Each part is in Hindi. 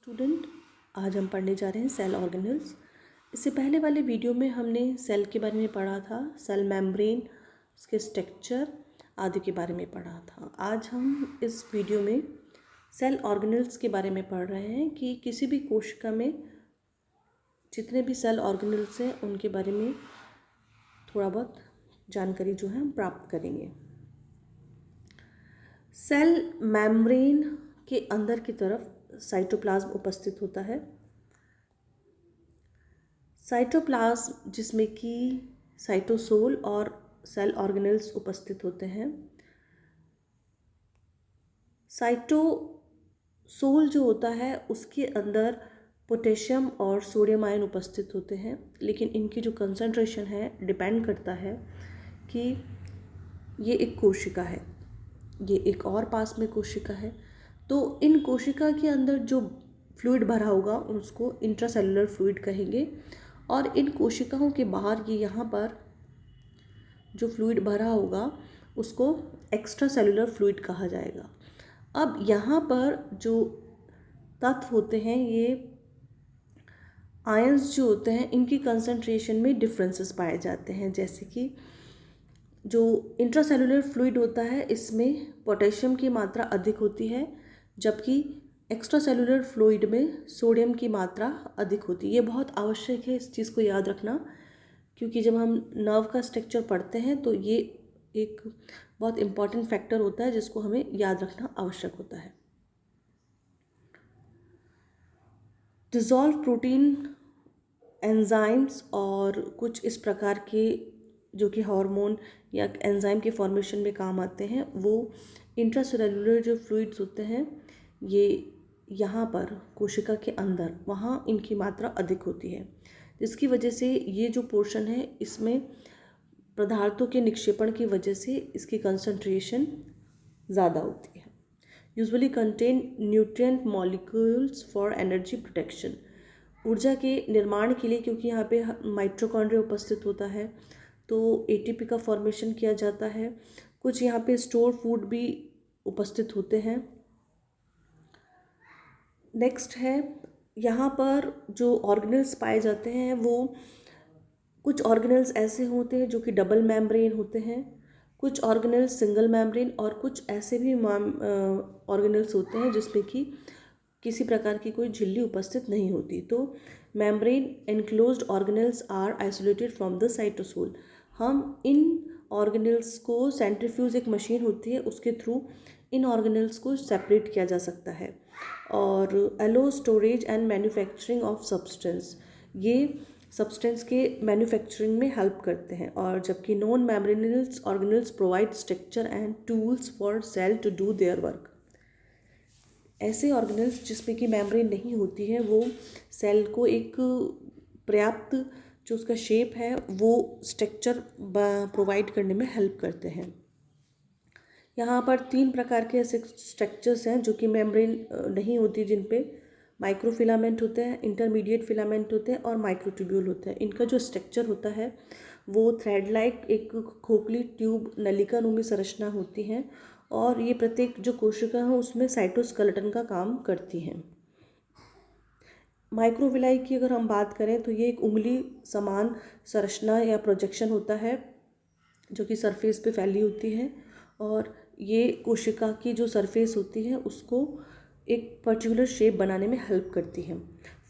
स्टूडेंट, आज हम पढ़ने जा रहे हैं सेल ऑर्गेनेल्स। इससे पहले वाले वीडियो में हमने सेल के बारे में पढ़ा था, सेल मेम्ब्रेन, उसके स्ट्रक्चर आदि के बारे में पढ़ा था। आज हम इस वीडियो में सेल ऑर्गेनेल्स के बारे में पढ़ रहे हैं कि किसी भी कोशिका में जितने भी सेल ऑर्गेनेल्स हैं उनके बारे में थोड़ा बहुत जानकारी जो है हम प्राप्त करेंगे। सेल मेम्ब्रेन के अंदर की तरफ साइटोप्लाज्म उपस्थित होता है। साइटोप्लाज्म जिसमें कि साइटोसोल और सेल ऑर्गेनेल्स उपस्थित होते हैं। साइटोसोल जो होता है उसके अंदर पोटेशियम और सोडियम आयन उपस्थित होते हैं, लेकिन इनकी जो कंसंट्रेशन है डिपेंड करता है कि ये एक कोशिका है, ये एक और पास में कोशिका है, तो इन कोशिका के अंदर जो फ्लूइड भरा होगा उसको इंट्रासेलुलर फ्लूइड कहेंगे, और इन कोशिकाओं के बाहर ये यहाँ पर जो फ्लूइड भरा होगा उसको एक्स्ट्रा सेलुलर फ्लूइड कहा जाएगा। अब यहाँ पर जो तत्व होते हैं, ये आयंस जो होते हैं, इनकी कंसंट्रेशन में डिफरेंसेस पाए जाते हैं। जैसे कि जो इंट्रासेलुलर फ्लूइड होता है इसमें पोटेशियम की मात्रा अधिक होती है, जबकि एक्स्ट्रा सेलुलर फ्लूइड में सोडियम की मात्रा अधिक होती है। ये बहुत आवश्यक है इस चीज़ को याद रखना, क्योंकि जब हम नर्व का स्ट्रक्चर पढ़ते हैं तो ये एक बहुत इम्पॉर्टेंट फैक्टर होता है जिसको हमें याद रखना आवश्यक होता है। डिज़ोल्व प्रोटीन, एंजाइम्स और कुछ इस प्रकार के जो कि हार्मोन या एंजाइम के फॉर्मेशन में काम आते हैं, वो इंट्रासेलुलर जो फ्लूइड्स होते हैं ये यहाँ पर कोशिका के अंदर वहाँ इनकी मात्रा अधिक होती है, जिसकी वजह से ये जो पोर्शन है इसमें पदार्थों के निक्षेपण की वजह से इसकी कंसंट्रेशन ज़्यादा होती है। Usually contain nutrient molecules for energy protection, ऊर्जा के निर्माण के लिए, क्योंकि यहाँ पे माइटोकॉन्ड्रिया उपस्थित होता है तो एटीपी का फॉर्मेशन किया जाता है। कुछ यहाँ पे स्टोर फूड भी उपस्थित होते हैं। नेक्स्ट है, यहाँ पर जो ऑर्गेनेल्स पाए जाते हैं वो कुछ ऑर्गेनेल्स ऐसे होते हैं जो कि डबल मेम्ब्रेन होते हैं, कुछ ऑर्गेनेल्स सिंगल मेम्ब्रेन, और कुछ ऐसे भी ऑर्गेनेल्स होते हैं जिसमें कि किसी प्रकार की कोई झिल्ली उपस्थित नहीं होती। तो membrane enclosed organelles are isolated from the cytosol. हम इन ऑर्गेनेल्स को, सेंट्रीफ्यूज एक मशीन होती है उसके थ्रू इन ऑर्गेनेल्स को सेपरेट किया जा सकता है। और allow storage and manufacturing of substance, ये सब्सटेंस के मैन्युफैक्चरिंग में हेल्प करते हैं। और जबकि non membranous organelles provide structure and tools for cell to do their work. ऐसे ऑर्गेनेल्स जिसमें कि मेम्ब्रेन नहीं होती है वो सेल को एक पर्याप्त जो उसका शेप है वो स्ट्रक्चर प्रोवाइड करने में हेल्प करते हैं। यहाँ पर 3 प्रकार के ऐसे स्ट्रक्चर्स हैं जो कि मेम्ब्रेन नहीं होती, जिन पे माइक्रोफिलामेंट होते हैं, इंटरमीडिएट फिलामेंट होते हैं और माइक्रोट्यूब्यूल होते हैं। इनका जो स्ट्रक्चर होता है वो थ्रेड लाइक एक खोखली ट्यूब नलिका नुमी संरचना होती है, और ये प्रत्येक जो कोशिका है उसमें साइटोस्केलेटन का काम करती हैं। माइक्रोविलाई की अगर हम बात करें तो ये एक उंगली समान संरचना या प्रोजेक्शन होता है जो कि सरफेस पे फैली होती है, और ये कोशिका की जो सरफेस होती है उसको एक पर्टिकुलर शेप बनाने में हेल्प करती है।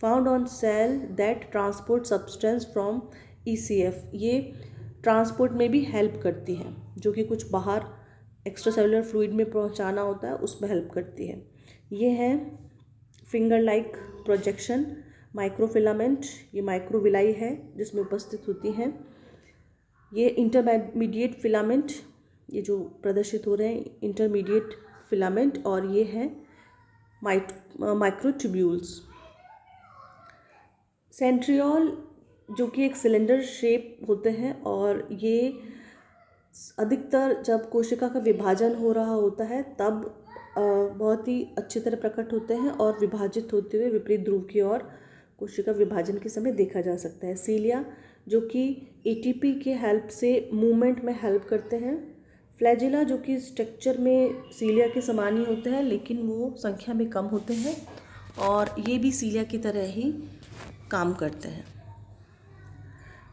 Found on sale that transport substance from ECF, ये ट्रांसपोर्ट में भी हेल्प करती है, जो कि कुछ बाहर एक्स्ट्रा सेलुलर फ्लूइड में पहुंचाना होता है उसमें हेल्प करती है। ये है फिंगर लाइक प्रोजेक्शन, माइक्रोफिलामेंट, ये माइक्रोविलाई है जिसमें उपस्थित होती हैं। ये इंटरमीडिएट फिलामेंट, ये जो प्रदर्शित हो रहे हैं इंटरमीडिएट फिलामेंट, और ये है माइक्रोट्यूब्यूल्स। सेंट्रियोल जो कि एक सिलेंडर शेप होते हैं, और ये अधिकतर जब कोशिका का विभाजन हो रहा होता है तब बहुत ही अच्छी तरह प्रकट होते हैं और विभाजित होते हुए विपरीत ध्रुव की ओर कोशिका विभाजन के समय देखा जा सकता है। सीलिया जो कि एटीपी के हेल्प से मूवमेंट में हेल्प करते हैं। फ्लैजिला जो कि स्ट्रक्चर में सीलिया के समान ही होते हैं लेकिन वो संख्या में कम होते हैं, और ये भी सीलिया की तरह ही काम करते हैं।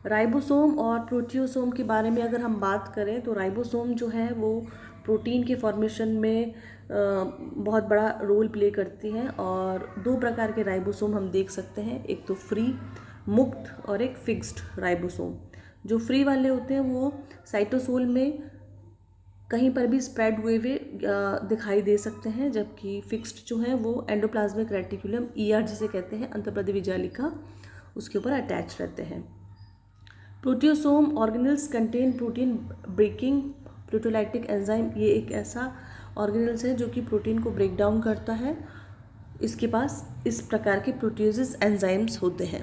राइबोसोम और प्रोटियोसोम के बारे में अगर हम बात करें तो राइबोसोम जो है वो प्रोटीन के फॉर्मेशन में बहुत बड़ा रोल प्ले करती हैं, और दो प्रकार के राइबोसोम हम देख सकते हैं, एक तो फ्री मुक्त और एक फिक्स्ड राइबोसोम। जो फ्री वाले होते हैं वो साइटोसोल में कहीं पर भी स्प्रेड हुए हुए दिखाई दे सकते हैं, जबकि फिक्स्ड जो है वो एंडोप्लाज्मिक रेटिकुलम ईआर जिसे कहते हैं अंतःप्रदेवी जालिका उसके ऊपर अटैच रहते हैं। Proteasome organelles contain protein breaking proteolytic enzyme. ये एक ऐसा ऑर्गेनल्स है जो कि प्रोटीन को ब्रेक डाउन करता है। इसके पास इस प्रकार के प्रोटियोसिस एंजाइम्स होते हैं।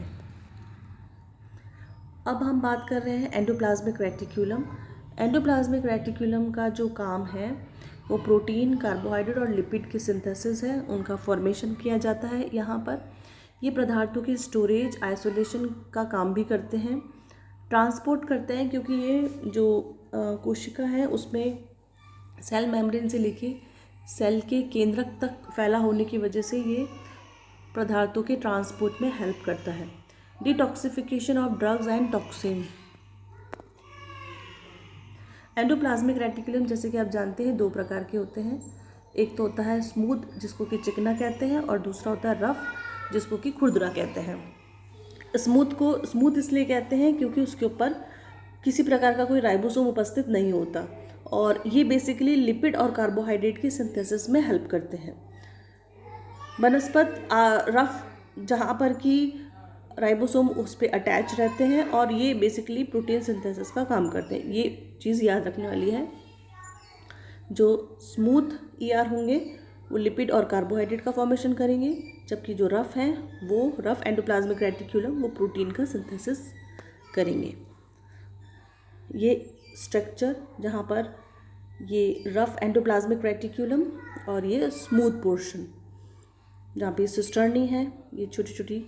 अब हम बात कर रहे हैं एंडोप्लाज्मिक रेटिक्यूलम। एंडोप्लाज्मिक रेटिक्यूलम का जो काम है वो प्रोटीन, कार्बोहाइड्रेट और लिपिड की सिंथेसिस है, उनका फॉर्मेशन किया जाता है यहाँ पर। ये पदार्थों की स्टोरेज, आइसोलेशन का काम भी करते हैं, ट्रांसपोर्ट करते हैं, क्योंकि ये जो कोशिका है उसमें सेल मेम्ब्रेन से लेके सेल के केंद्रक तक फैला होने की वजह से ये पदार्थों के ट्रांसपोर्ट में हेल्प करता है। Detoxification of drugs and toxin. Endoplasmic reticulum जैसे कि आप जानते हैं दो प्रकार के होते हैं, एक तो होता है स्मूथ जिसको कि चिकना कहते हैं, और दूसरा होता है रफ जिसको कि खुरदरा कहते हैं। स्मूथ को स्मूथ इसलिए कहते हैं क्योंकि उसके ऊपर किसी प्रकार का कोई राइबोसोम उपस्थित नहीं होता, और ये बेसिकली लिपिड और कार्बोहाइड्रेट की सिंथेसिस में हेल्प करते हैं। बनस्पत रफ जहाँ पर कि राइबोसोम उस पर अटैच रहते हैं और ये बेसिकली प्रोटीन सिंथेसिस का काम करते हैं। ये चीज़ याद रखने वाली है। जो स्मूथ ईआर होंगे वो लिपिड और कार्बोहाइड्रेट का फॉर्मेशन करेंगे, जबकि जो रफ हैं वो रफ एंडोप्लाज्मिक रेटिक्यूलम वो प्रोटीन का सिंथेसिस करेंगे। ये स्ट्रक्चर जहाँ पर ये रफ एंडोप्लाज्मिक रेटिक्यूलम और ये स्मूथ पोर्शन जहाँ पे सिस्टर्नी है, ये छोटी छोटी,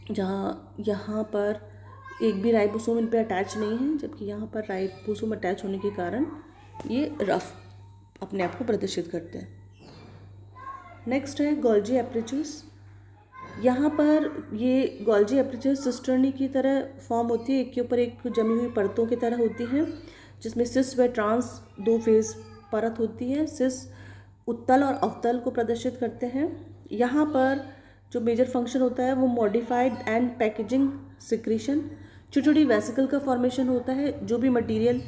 जहाँ यहाँ पर एक भी राइबोसोम इन पे अटैच नहीं है, जबकि यहाँ पर राइबोसोम अटैच होने के कारण ये रफ अपने आप को प्रदर्शित करते हैं। नेक्स्ट है गोल्जी एपरेचस। यहाँ पर ये गोल्जी एपरेचस सिस्टर्नी की तरह फॉर्म होती है, एक के ऊपर एक जमी हुई परतों की तरह होती है, जिसमें सिस व ट्रांस दो फेज परत होती है। सिस उत्तल और अवतल को प्रदर्शित करते हैं। यहाँ पर जो मेजर फंक्शन होता है वो मॉडिफाइड एंड पैकेजिंग सिक्रीशन, छोटी छोटी वेसिकल का फॉर्मेशन होता है। जो भी मटेरियल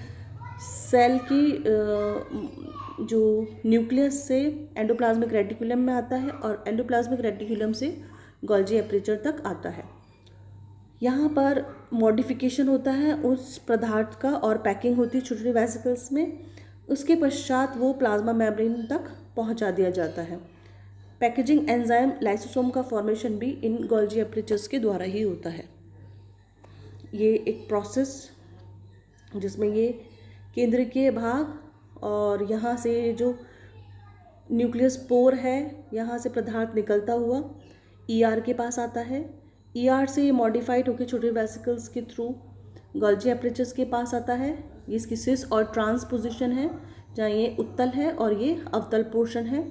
सेल की जो न्यूक्लियस से एंडोप्लाज्मिक रेटिकुलम में आता है और एंडोप्लाज्मिक रेटिकुलम से गोल्जी एपरेचर तक आता है। यहाँ पर मॉडिफिकेशन होता है उस पदार्थ का और पैकिंग होती है छोटे छोटे वेसिकल्स में। उसके पश्चात वो प्लाज्मा मेम्ब्रेन तक पहुँचा दिया जाता है। पैकेजिंग एंजाइम लाइसोसोम का फॉर्मेशन भी इन गोल्जी एपरेचर्स के द्वारा ही होता है। ये एक प्रोसेस जिसमें ये केंद्रीय भाग और यहाँ से जो न्यूक्लियस पोर है यहाँ से पदार्थ निकलता हुआ ईआर के पास आता है। ईआर से ये मॉडिफाइड होकर छोटे वेसिकल्स के थ्रू गोल्जी एपरेचर्स के पास आता है। ये इसकी सिस और ट्रांस पोजिशन है, जहाँ ये उत्तल है और ये अवतल पोर्शन है,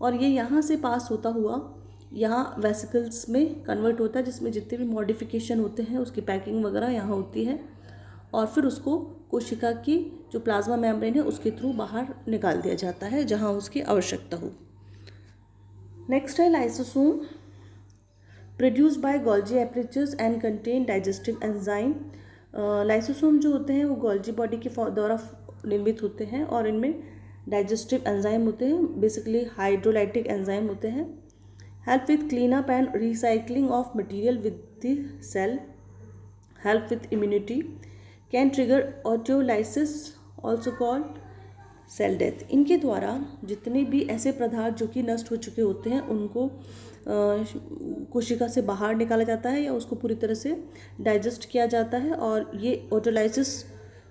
और ये यहाँ से पास होता हुआ यहाँ वेसिकल्स में कन्वर्ट होता है, जिसमें जितने भी मॉडिफिकेशन होते हैं उसकी पैकिंग वगैरह यहाँ होती है, और फिर उसको कोशिका की जो प्लाज्मा मेम्ब्रेन है उसके थ्रू बाहर निकाल दिया जाता है जहाँ उसकी आवश्यकता हो। नेक्स्ट है lysosome, produce by Golgi apparatus and contain digestive enzyme. Lysosome जो होते हैं वो गोल्जी बॉडी के द्वारा निर्मित होते हैं और इनमें डाइजेस्टिव एंजाइम होते हैं, बेसिकली हाइड्रोलाइटिक एंजाइम होते हैं। Help with clean up and recycling of material with the cell, help with immunity, can trigger autolysis also called cell death. इनके द्वारा जितने भी ऐसे पदार्थ जो कि नष्ट हो चुके होते हैं उनको कोशिका से बाहर निकाला जाता है या उसको पूरी तरह से डाइजेस्ट किया जाता है, और ये ऑटोलाइसिस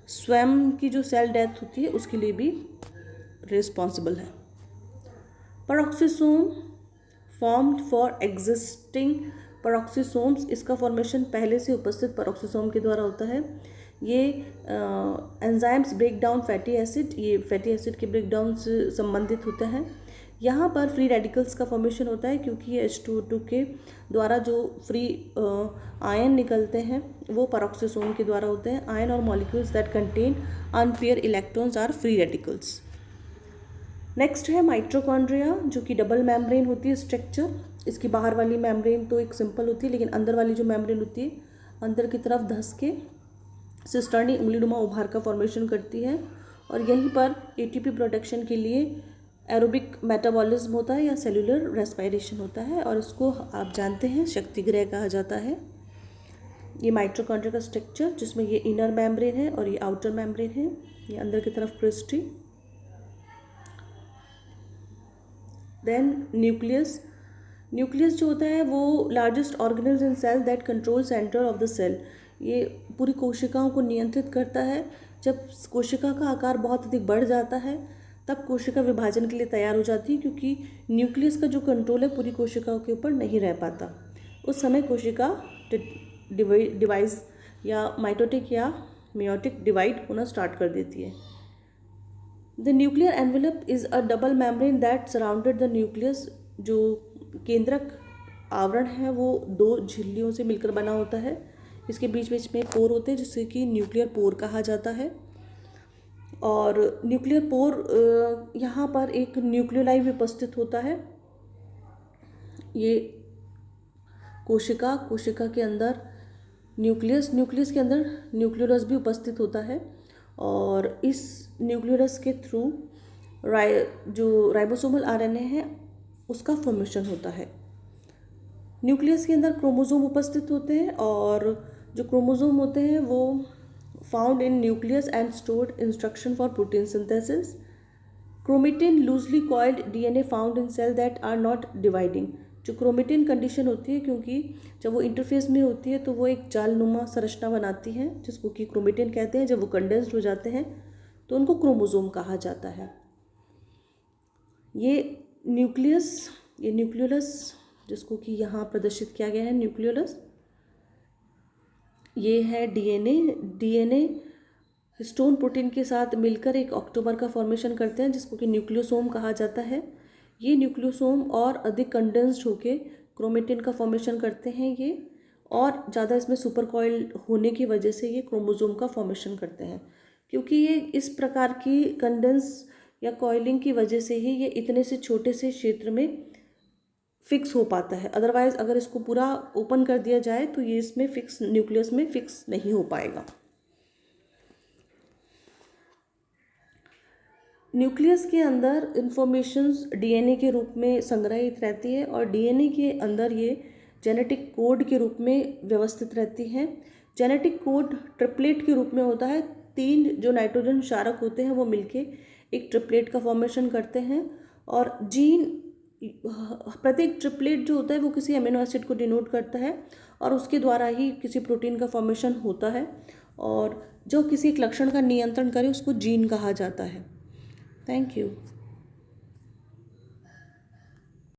स्वयं की जो सेल डेथ होती है उसके लिए भी रिस्पॉन्सिबल है। Peroxisome formed for existing peroxisomes, इसका फॉर्मेशन पहले से उपस्थित पेरोक्सिसोम के द्वारा होता है। ये enzymes break down fatty acid, ये फैटी एसिड के ब्रेक डाउन से संबंधित होता है। यहाँ पर फ्री रेडिकल्स का फॉर्मेशन होता है क्योंकि ये H2O2 के द्वारा जो फ्री आयन निकलते हैं वो पेरोक्सोसोम के द्वारा होते हैं। आयन और molecules that contain unpaired electrons are free radicals. Next है माइटोकॉन्ड्रिया, जो कि डबल मेम्ब्रेन होती है स्ट्रक्चर। इसकी बाहर वाली मेम्ब्रेन तो एक सिंपल होती है, लेकिन अंदर वाली जो मेम्ब्रेन होती है अंदर की तरफ धंस के सिस्टर्नी उंगलीनुमा उभार का फॉर्मेशन करती है, और यहीं पर एटीपी प्रोडक्शन के लिए एरोबिक मेटाबॉलिज्म होता है या सेलुलर रेस्पिरेशन होता है, और इसको आप जानते हैं शक्ति गृह कहा जाता है। ये माइटोकॉन्ड्रिया का स्ट्रक्चर, जिसमें ये इनर मेम्ब्रेन है और ये आउटर मेम्ब्रेन है, ये अंदर की तरफ क्रिस्टी। Then nucleus. न्यूक्लियस जो होता है वो largest organelles in cell that control centre of the cell. ये पूरी कोशिकाओं को नियंत्रित करता है। जब कोशिका का आकार बहुत अधिक बढ़ जाता है तब कोशिका विभाजन के लिए तैयार हो जाती है, क्योंकि न्यूक्लियस का जो कंट्रोल है पूरी कोशिकाओं के ऊपर नहीं रह पाता। उस समय कोशिका डिवाइस या माइटोटिक या मेयोटिक डिवाइड होना स्टार्ट कर देती है। The nuclear envelope is a double membrane that surrounded the nucleus. जो केंद्रक आवरण है वो दो झिल्लियों से मिलकर बना होता है। इसके बीच बीच में पोर होते हैं जिससे कि न्यूक्लियर पोर कहा जाता है। और न्यूक्लियर पोर यहाँ पर एक न्यूक्लियोलाई भी उपस्थित होता है। ये कोशिका के अंदर न्यूक्लियस के अंदर न्यूक्लियोलस भी उपस्थित होता है, और इस न्यूक्लियोलस के थ्रू जो राइबोसोमल आरएनए है उसका फॉर्मेशन होता है। न्यूक्लियस के अंदर क्रोमोसोम उपस्थित होते हैं, और जो क्रोमोसोम होते हैं वो found in nucleus and stored instruction for protein synthesis. Chromatin loosely coiled DNA found in cell that are not dividing. जो क्रोमेटिन कंडीशन होती है, क्योंकि जब वो इंटरफेस में होती है तो वो एक जालनुमा संरचना बनाती है जिसको कि क्रोमेटिन कहते हैं। जब वो कंडेंस्ड हो जाते हैं तो उनको क्रोमोसोम कहा जाता है। ये न्यूक्लियोलस जिसको कि यहाँ प्रदर्शित किया गया है, न्यूक्लियोलस, ये है डीएनए हिस्टोन प्रोटीन के साथ मिलकर एक ऑक्टोबर का फॉर्मेशन करते हैं जिसको कि न्यूक्लियोसोम कहा जाता है। ये न्यूक्लियोसोम और अधिक कंडेंस्ड होके क्रोमेटिन का फॉर्मेशन करते हैं ये, और ज़्यादा इसमें सुपर कॉइल होने की वजह से ये क्रोमोसोम का फॉर्मेशन करते हैं। क्योंकि ये इस प्रकार की कंडेंस या कॉइलिंग की वजह से ही ये इतने से छोटे से क्षेत्र में फिक्स हो पाता है। अदरवाइज अगर इसको पूरा ओपन कर दिया जाए तो ये इसमें फिक्स, न्यूक्लियस में फिक्स नहीं हो पाएगा। न्यूक्लियस के अंदर इंफॉर्मेशंस डीएनए के रूप में संग्रहित रहती है, और डीएनए के अंदर ये जेनेटिक कोड के रूप में व्यवस्थित रहती हैं। जेनेटिक कोड ट्रिपलेट के रूप में होता है। 3 जो नाइट्रोजन क्षारक होते हैं वो मिलके एक ट्रिपलेट का फॉर्मेशन करते हैं, और जीन, प्रत्येक ट्रिपलेट जो होता है वो किसी अमीनो एसिड को डिनोट करता है, और उसके द्वारा ही किसी प्रोटीन का फॉर्मेशन होता है, और जो किसी एक लक्षण का नियंत्रण करे उसको जीन कहा जाता है। Thank you.